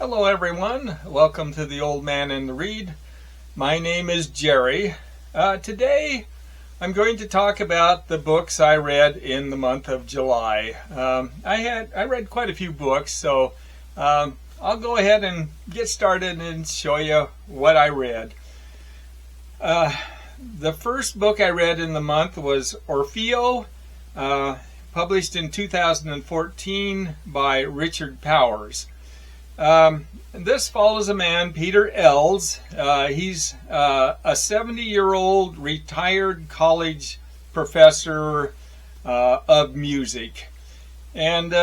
Hello everyone, welcome to the Old Man and the Read. My name is Jerry. Today I'm going to talk about the books I read in the month of July. I read quite a few books, so I'll go ahead and get started and show you what I read. The first book I read in the month was Orfeo, published in 2014 by Richard Powers. This follows a man, Peter Els. He's a 70-year-old retired college professor of music. And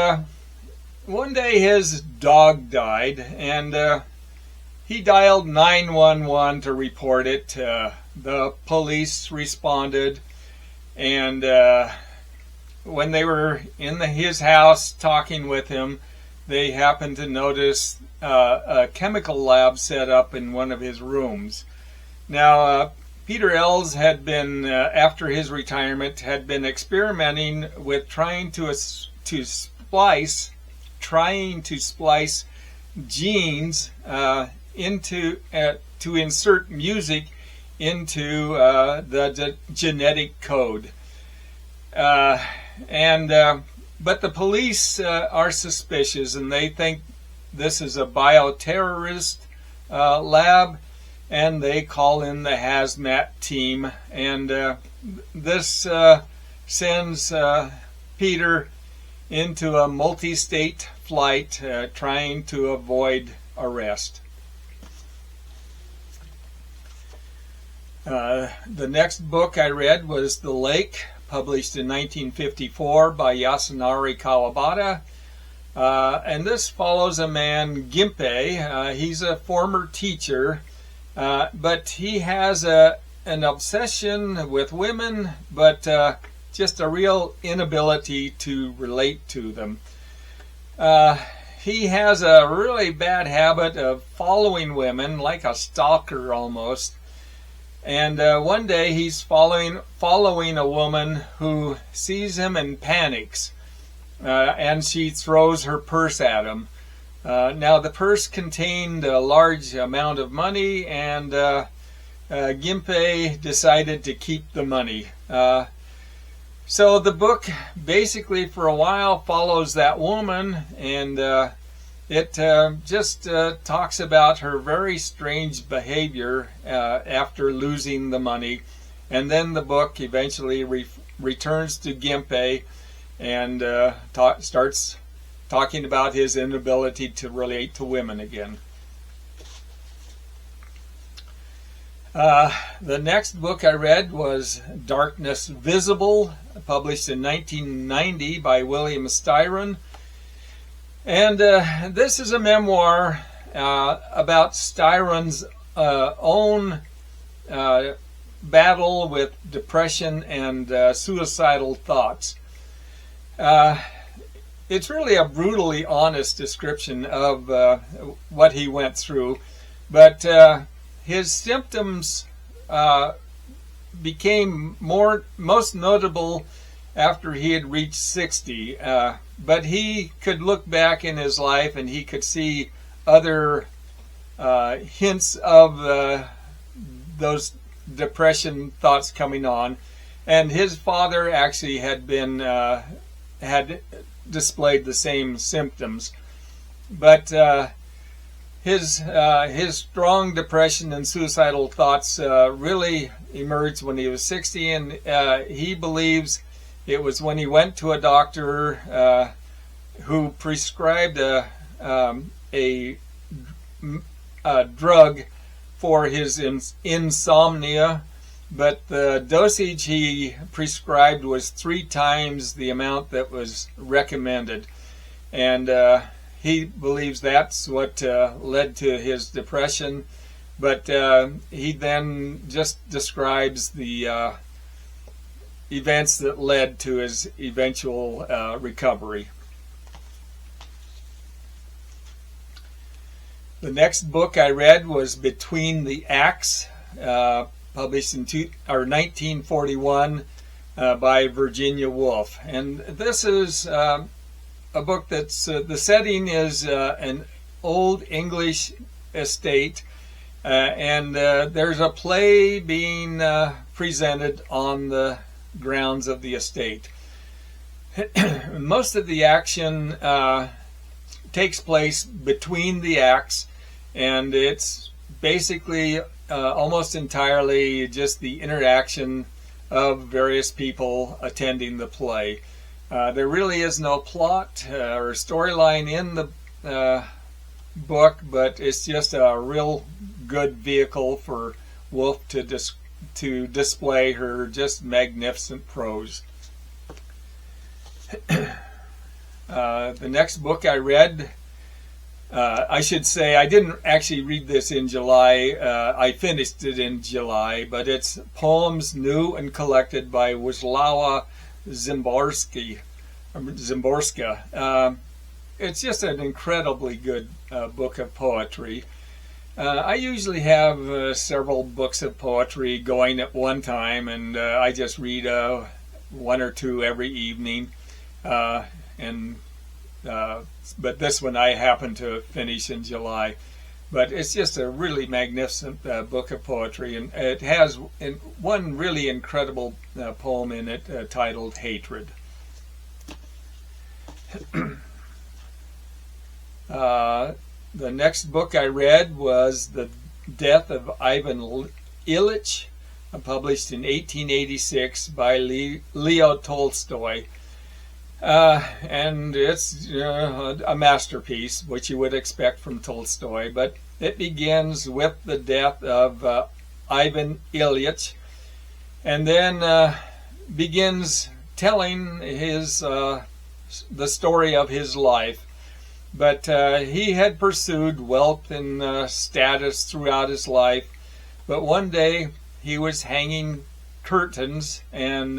one day his dog died, and he dialed 911 to report it. The police responded, and when they were in his house talking with him, they happened to notice a chemical lab set up in one of his rooms. Now, Peter Els had been, after his retirement, had been experimenting with trying to splice genes to insert music into the genetic code. But the police are suspicious, and they think this is a bioterrorist lab, and they call in the hazmat team, and this sends Peter into a multi-state flight trying to avoid arrest. The next book I read was The Lake, published in 1954 by Yasunari Kawabata. And this follows a man, Ginpei. He's a former teacher, but he has an obsession with women, but just a real inability to relate to them. He has a really bad habit of following women, like a stalker almost. And one day he's following a woman who sees him and panics, and she throws her purse at him. Now the purse contained a large amount of money, and Ginpei decided to keep the money. So the book basically for a while follows that woman, and it just talks about her very strange behavior after losing the money. And then the book eventually returns to Ginpei and starts talking about his inability to relate to women again. The next book I read was Darkness Visible, published in 1990 by William Styron. And this is a memoir about Styron's own battle with depression and suicidal thoughts. It's really a brutally honest description of what he went through, but his symptoms became most notable after he had reached 60. But he could look back in his life and he could see other hints of those depression thoughts coming on. And his father actually had displayed the same symptoms. But his strong depression and suicidal thoughts really emerged when he was 60, and he believes it was when he went to a doctor who prescribed a drug for his insomnia, but the dosage he prescribed was 3 times the amount that was recommended. And he believes that's what led to his depression, but he then just describes the events that led to his eventual recovery. The next book I read was Between the Acts, published in 1941 by Virginia Woolf. And this is a book that's, the setting is an old English estate, and there's a play being presented on the grounds of the estate. Most of the action takes place between the acts, and it's basically almost entirely just the interaction of various people attending the play. There really is no plot or storyline in the book, but it's just a real good vehicle for Woolf to display her just magnificent prose. The next book I read, I should say I didn't actually read this in July. I finished it in July, but it's Poems New and Collected by Wisława Szymborska. It's just an incredibly good book of poetry. I usually have several books of poetry going at one time, and I just read one or two every evening. But this one I happen to finish in July. But it's just a really magnificent book of poetry, and it has one really incredible poem in it titled Hatred. The next book I read was The Death of Ivan Ilych, published in 1886 by Leo Tolstoy. And it's a masterpiece, which you would expect from Tolstoy, but it begins with the death of Ivan Ilych, and then begins telling the story of his life. But he had pursued wealth and status throughout his life, but one day he was hanging curtains, and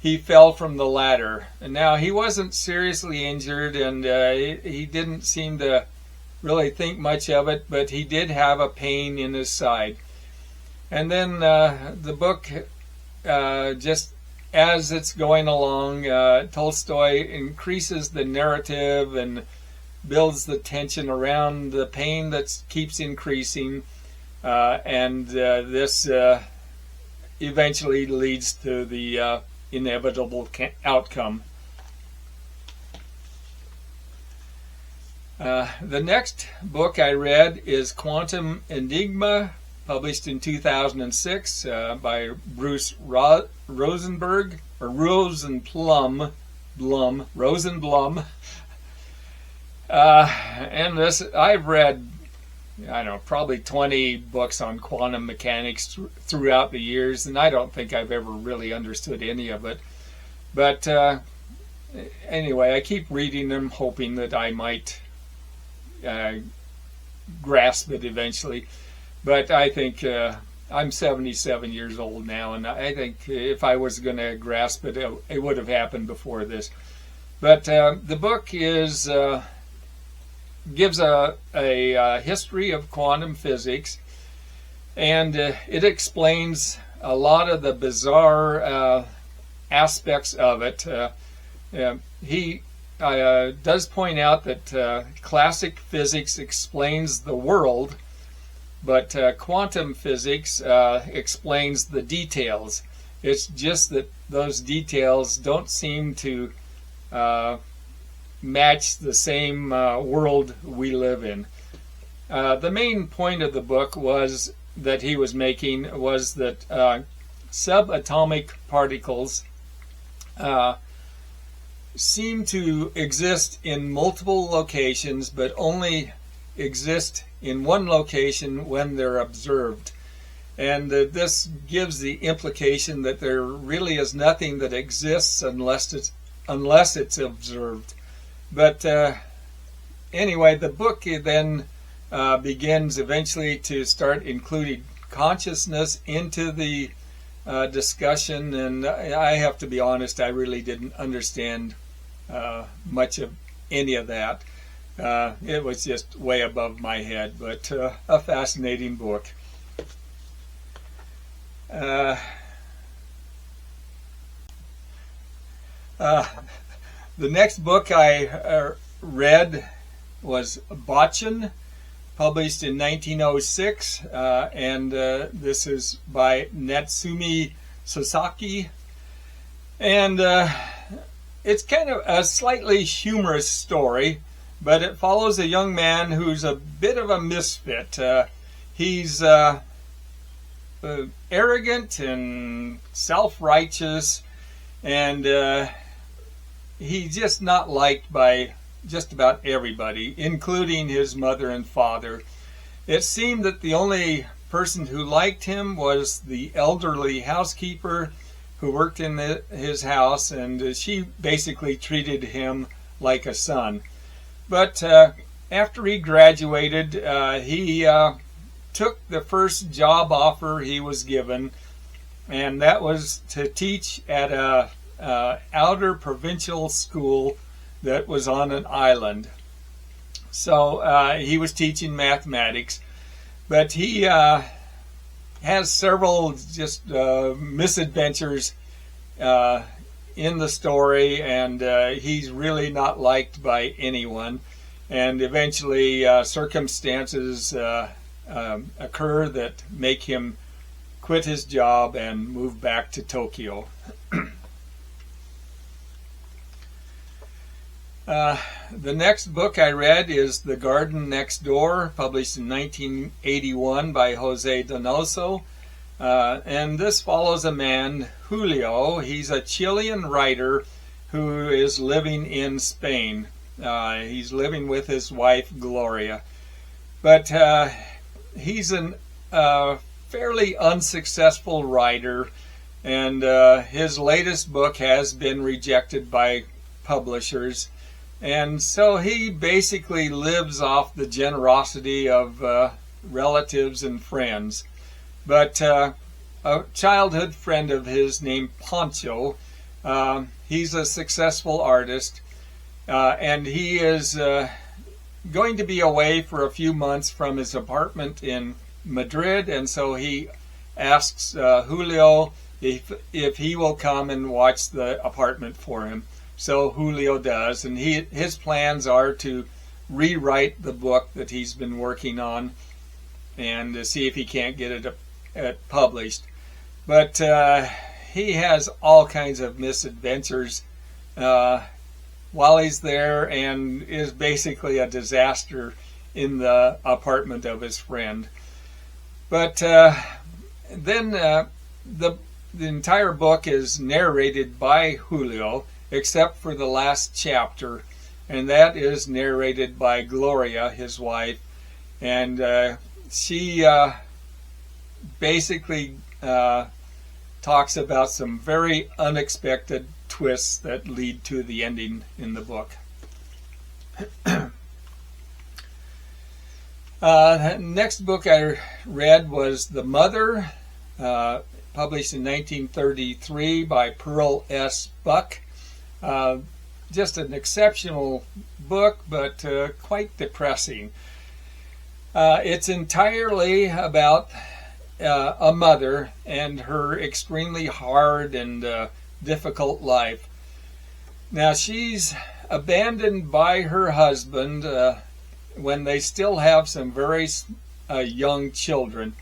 he fell from the ladder. And now he wasn't seriously injured, and he didn't seem to really think much of it, but he did have a pain in his side. And then the book, just as it's going along, Tolstoy increases the narrative and builds the tension around the pain that keeps increasing, and this eventually leads to the inevitable outcome. The next book I read is Quantum Enigma, published in 2006 by Bruce Rosenberg, or Rosenblum. And this, I've read, I don't know, probably 20 books on quantum mechanics throughout the years, and I don't think I've ever really understood any of it. But anyway, I keep reading them, hoping that I might grasp it eventually. But I think I'm 77 years old now, and I think if I was going to grasp it, it would have happened before this. But the book gives a history of quantum physics, and it explains a lot of the bizarre aspects of it. He does point out that classic physics explains the world, but quantum physics explains the details. It's just that those details don't seem to match the same world we live in. The main point of the book was that he was making was that subatomic particles seem to exist in multiple locations, but only exist in one location when they're observed. And this gives the implication that there really is nothing that exists unless it's observed. But anyway, the book then begins eventually to start including consciousness into the discussion, and I have to be honest, I really didn't understand much of any of that. It was just way above my head, but a fascinating book. The next book I read was Botchan, published in 1906, and this is by Natsume Soseki. And it's kind of a slightly humorous story, but it follows a young man who's a bit of a misfit. He's arrogant and self-righteous, and he's just not liked by just about everybody, including his mother and father. It seemed that the only person who liked him was the elderly housekeeper who worked in his house, and she basically treated him like a son. But after he graduated, he took the first job offer he was given, and that was to teach at a outer provincial school that was on an island. So he was teaching mathematics, but he has several just misadventures in the story, and he's really not liked by anyone. And eventually circumstances occur that make him quit his job and move back to Tokyo. The next book I read is The Garden Next Door, published in 1981 by Jose Donoso. And this follows a man, Julio. He's a Chilean writer who is living in Spain. He's living with his wife, Gloria. But he's a fairly unsuccessful writer, and his latest book has been rejected by publishers. And so he basically lives off the generosity of relatives and friends. But a childhood friend of his named Pancho, he's a successful artist, and he is going to be away for a few months from his apartment in Madrid, and so he asks Julio if he will come and watch the apartment for him. So Julio does, and his plans are to rewrite the book that he's been working on and to see if he can't get it published. But he has all kinds of misadventures while he's there, and is basically a disaster in the apartment of his friend. But then the entire book is narrated by Julio, except for the last chapter, and that is narrated by Gloria, his wife, and she basically talks about some very unexpected twists that lead to the ending in the book. Next book I read was The Mother, published in 1933 by Pearl S. Buck. Just an exceptional book, but quite depressing. It's entirely about a mother and her extremely hard and difficult life. Now, she's abandoned by her husband when they still have some very young children,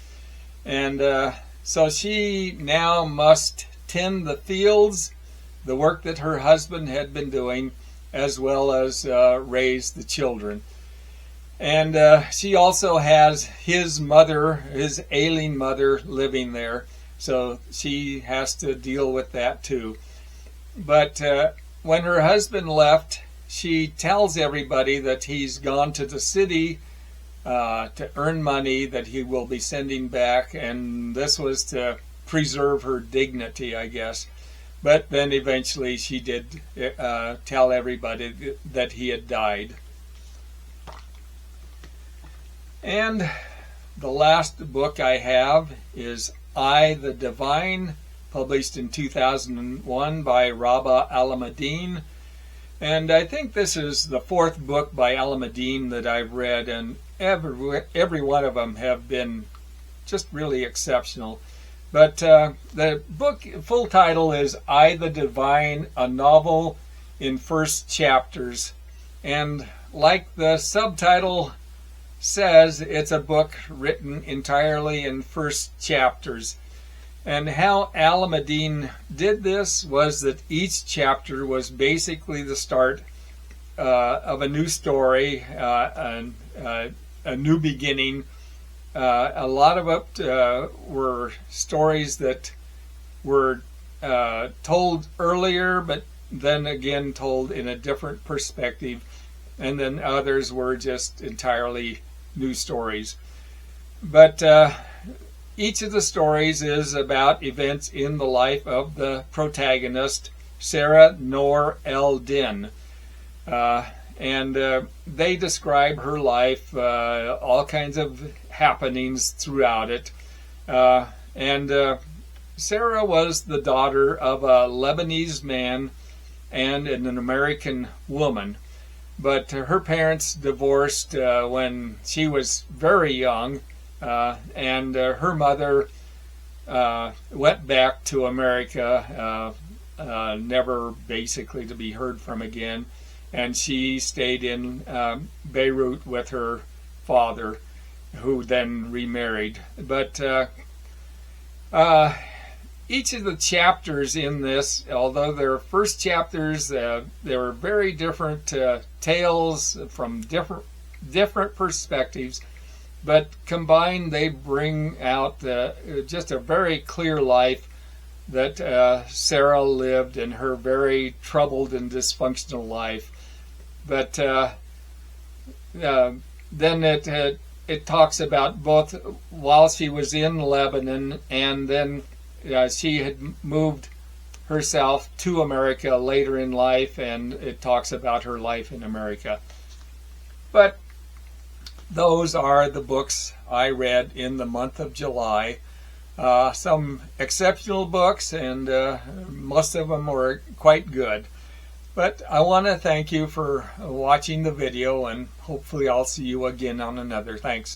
and so she now must tend the fields, the work that her husband had been doing, as well as raise the children. And she also has his mother, his ailing mother, living there, so she has to deal with that too. But when her husband left, she tells everybody that he's gone to the city to earn money that he will be sending back, and this was to preserve her dignity, I guess. But then eventually she did tell everybody that he had died. And the last book I have is I, the Divine, published in 2001 by Rabah Alameddine. And I think this is the fourth book by Alameddine that I've read, and every one of them have been just really exceptional. But the book full title is I, the Divine, a novel in first chapters. And like the subtitle says, it's a book written entirely in first chapters. And how Alameddine did this was that each chapter was basically the start of a new story, a new beginning. A lot of it were stories that were told earlier, but then again told in a different perspective, and then others were just entirely new stories. But each of the stories is about events in the life of the protagonist, Sarah Noor El-Din. And they describe her life, all kinds of happenings throughout it. And Sarah was the daughter of a Lebanese man and an American woman. But her parents divorced when she was very young, and her mother went back to America, never basically to be heard from again, and she stayed in Beirut with her father, who then remarried. But each of the chapters in this, although they're first chapters, they were very different tales from different perspectives, but combined they bring out just a very clear life that Sarah lived in her very troubled and dysfunctional life. But then it talks about both while she was in Lebanon, and then she had moved herself to America later in life, and it talks about her life in America. But those are the books I read in the month of July. Some exceptional books, and most of them were quite good. But I want to thank you for watching the video, and hopefully I'll see you again on another. Thanks.